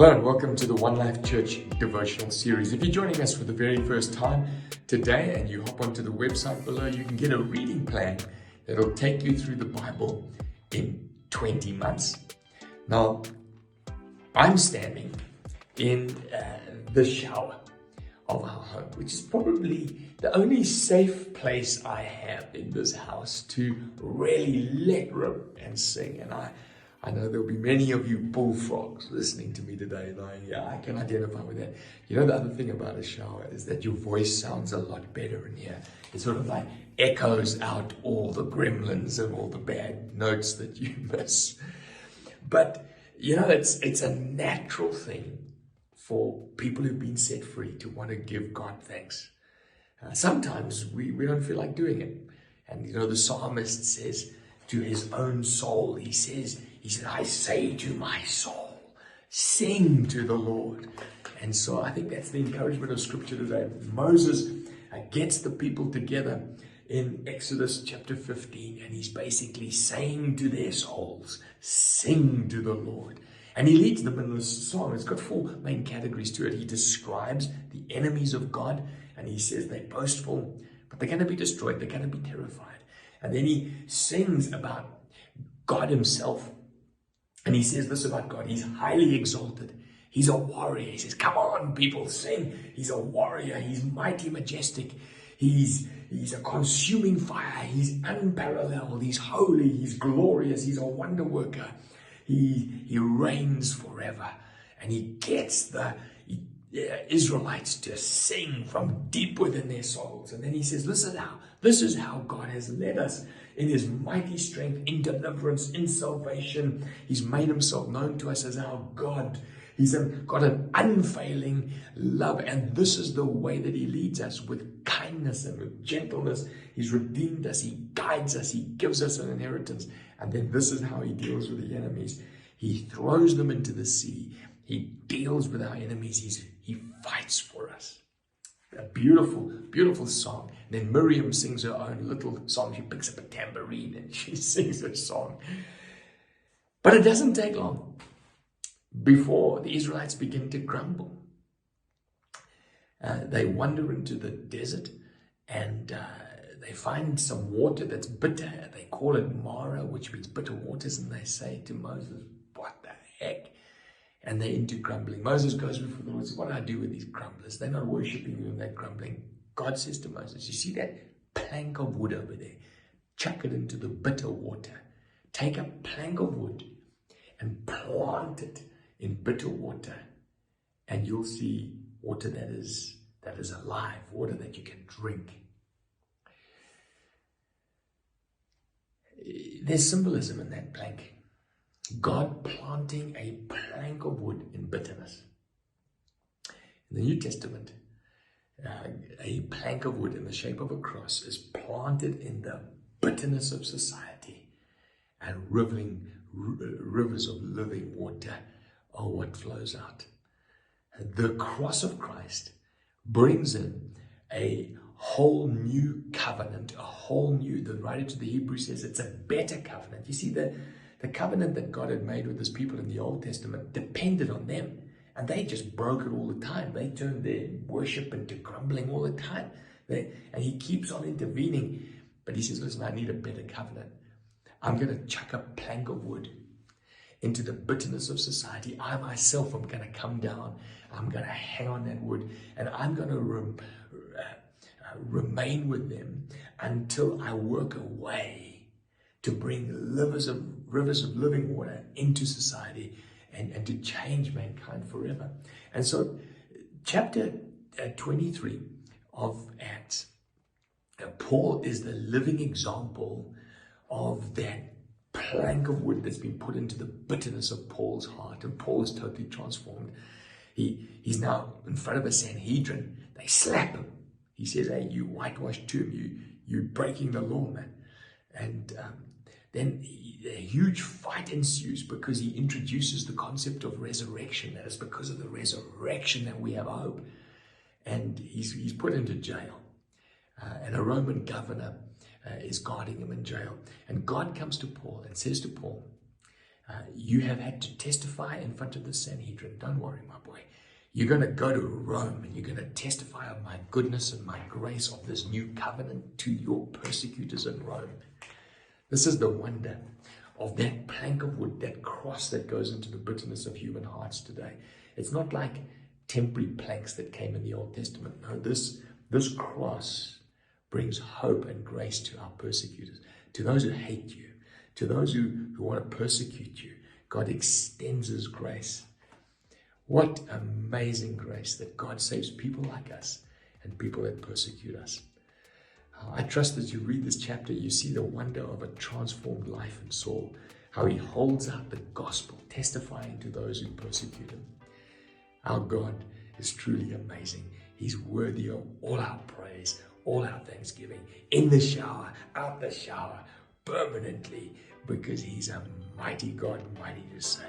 Hello and welcome to the One Life Church devotional series. If you're joining us for the very first time today and you hop onto the website below, you can get a reading plan that'll take you through the Bible in 20 months. Now, I'm standing in the shower of our home, which is probably the only safe place I have in this house to really let rip and sing. And I know there'll be many of you bullfrogs listening to me today, and I can identify with that. You know, the other thing about a shower is that your voice sounds a lot better in here. It sort of like echoes out all the gremlins and all the bad notes that you miss. But, you know, it's a natural thing for people who've been set free to want to give God thanks. Sometimes we don't feel like doing it. And, you know, the psalmist says to his own soul, he said, I say to my soul, sing to the Lord. And so I think that's the encouragement of Scripture today. Moses gets the people together in Exodus chapter 15, and he's basically saying to their souls, sing to the Lord. And he leads them in this song. It's got four main categories to it. He describes the enemies of God, and he says they're boastful, but they're going to be destroyed. They're going to be terrified. And then he sings about God himself. And he says this about God: he's highly exalted. He's a warrior. He says, come on, people, sing. He's a warrior. He's mighty, majestic. He's a consuming fire. He's unparalleled. He's holy. He's glorious. He's a wonder worker. He reigns forever. And he gets the Israelites to sing from deep within their souls. And then he says, this is how God has led us in his mighty strength, in deliverance, in salvation. He's made himself known to us as our God. He's got an unfailing love. And this is the way that he leads us, with kindness and with gentleness. He's redeemed us. He guides us. He gives us an inheritance. And then this is how he deals with the enemies. He throws them into the sea. He deals with our enemies. He fights for us. A beautiful, beautiful song. And then Miriam sings her own little song. She picks up a tambourine and she sings her song. But it doesn't take long before the Israelites begin to grumble. They wander into the desert and they find some water that's bitter. They call it Mara, which means bitter waters. And they say to Moses, what the heck? And they're into grumbling. Moses goes before the Lord and says, what do I do with these grumblers? They're not worshiping you and they're grumbling. God says to Moses, you see that plank of wood over there? Chuck it into the bitter water. Take a plank of wood and plant it in bitter water. And you'll see water that is alive, water that you can drink. There's symbolism in that plank. God planting a plank of wood in bitterness. In the New Testament, a plank of wood in the shape of a cross is planted in the bitterness of society, and rivers of living water are what flows out. The cross of Christ brings in a whole new covenant, the writer to the Hebrews says it's a better covenant. You see, the covenant that God had made with his people in the Old Testament depended on them. And they just broke it all the time. They turned their worship into grumbling all the time. And he keeps on intervening. But he says, listen, I need a better covenant. I'm going to chuck a plank of wood into the bitterness of society. I myself am going to come down. I'm going to hang on that wood. And I'm going to remain with them until I work a way to bring rivers of living water into society and to change mankind forever. And so chapter 23 of Acts, Paul is the living example of that plank of wood that's been put into the bitterness of Paul's heart, and Paul is totally transformed. He's now in front of a Sanhedrin. They slap him. He says, hey, you whitewashed tomb, you're breaking the law, man. And then a huge fight ensues because he introduces the concept of resurrection. That is because of the resurrection that we have hope. And he's put into jail. And a Roman governor is guarding him in jail. And God comes to Paul and says to Paul, You have had to testify in front of the Sanhedrin. Don't worry, my boy. You're going to go to Rome and you're going to testify of my goodness and my grace of this new covenant to your persecutors in Rome. This is the wonder of that plank of wood, that cross that goes into the bitterness of human hearts today. It's not like temporary planks that came in the Old Testament. No, this cross brings hope and grace to our persecutors, to those who hate you, to those who want to persecute you. God extends his grace. What amazing grace that God saves people like us and people that persecute us. I trust as you read this chapter, you see the wonder of a transformed life in Saul, how he holds out the gospel, testifying to those who persecute him. Our God is truly amazing. He's worthy of all our praise, all our thanksgiving, in the shower, out the shower, permanently, because he's a mighty God, mighty to save.